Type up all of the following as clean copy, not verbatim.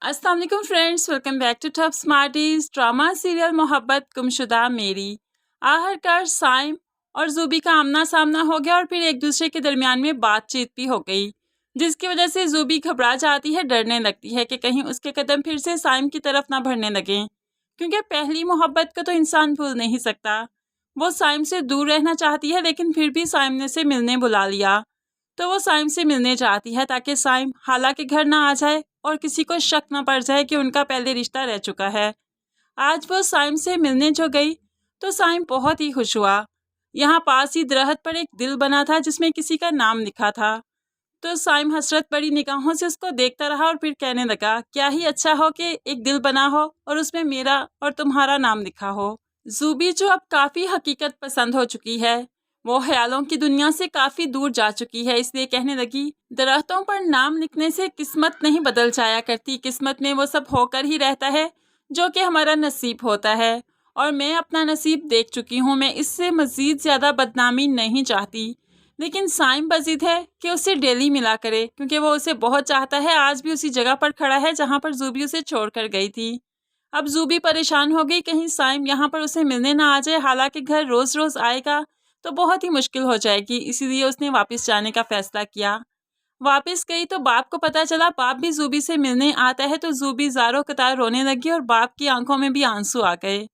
अस्सलाम वालेकुम friends, welcome back to Top Smarties. Drama serial Mohabbat Gumshuda मेरी। आखिरकार साइम और ज़ूबी का आमना सामना हो गया और फिर एक दूसरे के दरमियान में बातचीत भी हो गई, जिसकी वजह से ज़ूबी घबरा जाती है, डरने लगती है कि कहीं उसके कदम फिर से साइम की तरफ ना बढ़ने लगें, क्योंकि पहली मोहब्बत को तो इंसान भूल नहीं सकता। वो साइम से दूर रहना चाहती है, लेकिन फिर भी साइम ने उसे मिलने बुला लिया, तो वो साइम से मिलने जाती है ताकि साइम हालांकि घर ना आ जाए और किसी को शक न पड़ जाए कि उनका पहले रिश्ता रह चुका है। आज वो साइम से मिलने जो गई तो साइम बहुत ही खुश हुआ। यहाँ पास ही दरख्त पर एक दिल बना था जिसमें किसी का नाम लिखा था। तो साइम हसरत बड़ी निगाहों से उसको देखता रहा और फिर कहने लगा, क्या ही अच्छा हो कि एक दिल बना हो और उसमें मेरा और तुम्हारा नाम लिखा हो। ज़ूबी जो अब काफ़ी हकीकत पसंद हो चुकी है, वो ख्यालों की दुनिया से काफ़ी दूर जा चुकी है, इसलिए कहने लगी, दरख्तों पर नाम लिखने से किस्मत नहीं बदल जाया करती, किस्मत में वो सब होकर ही रहता है जो कि हमारा नसीब होता है, और मैं अपना नसीब देख चुकी हूँ। मैं इससे मज़ीद ज़्यादा बदनामी नहीं चाहती, लेकिन साइम बज़िद है कि उसे डेली मिला करे, क्योंकि वो उसे बहुत चाहता है। आज भी उसी जगह पर खड़ा है जहाँ पर ज़ूबी उसे छोड़ कर गई थी। अब ज़ूबी परेशान हो गई, कहीं साइम यहाँ पर उसे मिलने ना आ जाए, हालांकि घर रोज़ रोज़ आएगा तो बहुत ही मुश्किल हो जाएगी, इसीलिए उसने वापस जाने का फ़ैसला किया। वापस गई तो बाप को पता चला, बाप भी ज़ूबी से मिलने आता है, तो ज़ूबी ज़ारो कतार रोने लगी और बाप की आंखों में भी आंसू आ गए।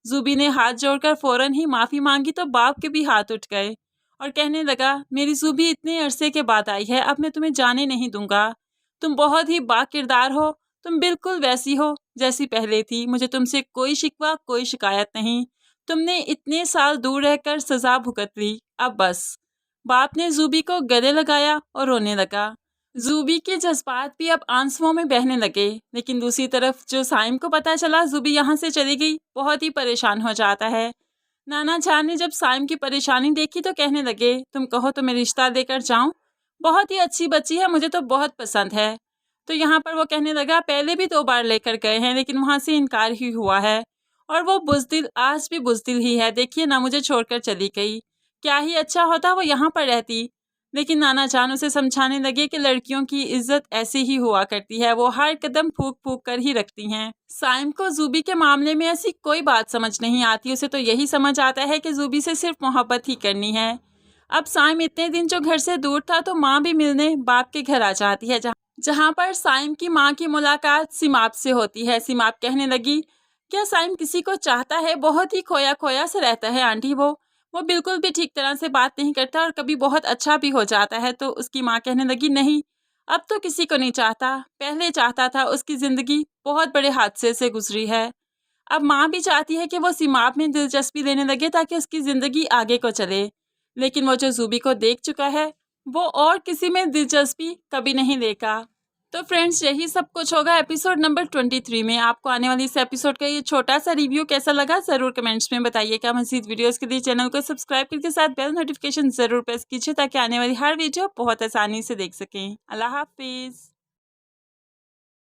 ज़ूबी ने हाथ जोड़कर फ़ौरन ही माफ़ी मांगी तो बाप के भी हाथ उठ गए और कहने लगा, मेरी ज़ूबी इतने अरसे के बाद आई है, अब मैं तुम्हें जाने नहीं दूंगा। तुम बहुत ही बाकिरदार हो, तुम बिल्कुल वैसी हो जैसी पहले थी। मुझे तुमसे कोई शिकवा, कोई शिकायत नहीं। तुमने इतने साल दूर रहकर सज़ा भुगत ली, अब बस। बाप ने ज़ूबी को गले लगाया और रोने लगा। ज़ूबी के जज्बात भी अब आंसुओं में बहने लगे, लेकिन दूसरी तरफ जो साइम को पता चला ज़ूबी यहाँ से चली गई, बहुत ही परेशान हो जाता है। नाना जान ने जब साइम की परेशानी देखी तो कहने लगे, तुम कहो तो मैं रिश्ता देकर जाऊँ, बहुत ही अच्छी बच्ची है, मुझे तो बहुत पसंद है। तो यहाँ पर वो कहने लगा, पहले भी 2 बार लेकर गए हैं, लेकिन वहाँ से इनकार ही हुआ है, और वो बुज़दिल आज भी बुज़दिल ही है। देखिए ना, मुझे छोड़कर चली गई। क्या ही अच्छा होता वो यहाँ पर रहती। लेकिन नाना जान उसे समझाने लगे कि लड़कियों की इज्जत ऐसे ही हुआ करती है, वो हर कदम फूक फूक कर ही रखती हैं। साइम को ज़ूबी के मामले में ऐसी कोई बात समझ नहीं आती, उसे तो यही समझ आता है कि ज़ूबी से सिर्फ मोहब्बत ही करनी है। अब साइम इतने दिन जो घर से दूर था, तो माँ भी मिलने बाप के घर आ जाती है, जहाँ पर साइम की माँ की मुलाकात सिमाप से होती है। सिमाप कहने लगी, क्या साइम किसी को चाहता है? बहुत ही खोया खोया से रहता है आंटी, वो बिल्कुल भी ठीक तरह से बात नहीं करता और कभी बहुत अच्छा भी हो जाता है। तो उसकी माँ कहने लगी, नहीं, अब तो किसी को नहीं चाहता, पहले चाहता था, उसकी ज़िंदगी बहुत बड़े हादसे से गुजरी है। अब माँ भी चाहती है कि वो सिमाप में दिलचस्पी लेने लगे ताकि उसकी ज़िंदगी आगे को चले, लेकिन वो जो ज़ूबी को देख चुका है, वो और किसी में दिलचस्पी कभी नहीं लेगा। तो फ्रेंड्स, यही सब कुछ होगा एपिसोड नंबर 23 में। आपको आने वाली इस एपिसोड का ये छोटा सा रिव्यू कैसा लगा, ज़रूर कमेंट्स में बताइएगा। मज़ीद वीडियोस के लिए चैनल को सब्सक्राइब करके साथ बेल नोटिफिकेशन ज़रूर प्रेस कीजिए ताकि आने वाली हर वीडियो बहुत आसानी से देख सकें। अल्लाह हाफिज़।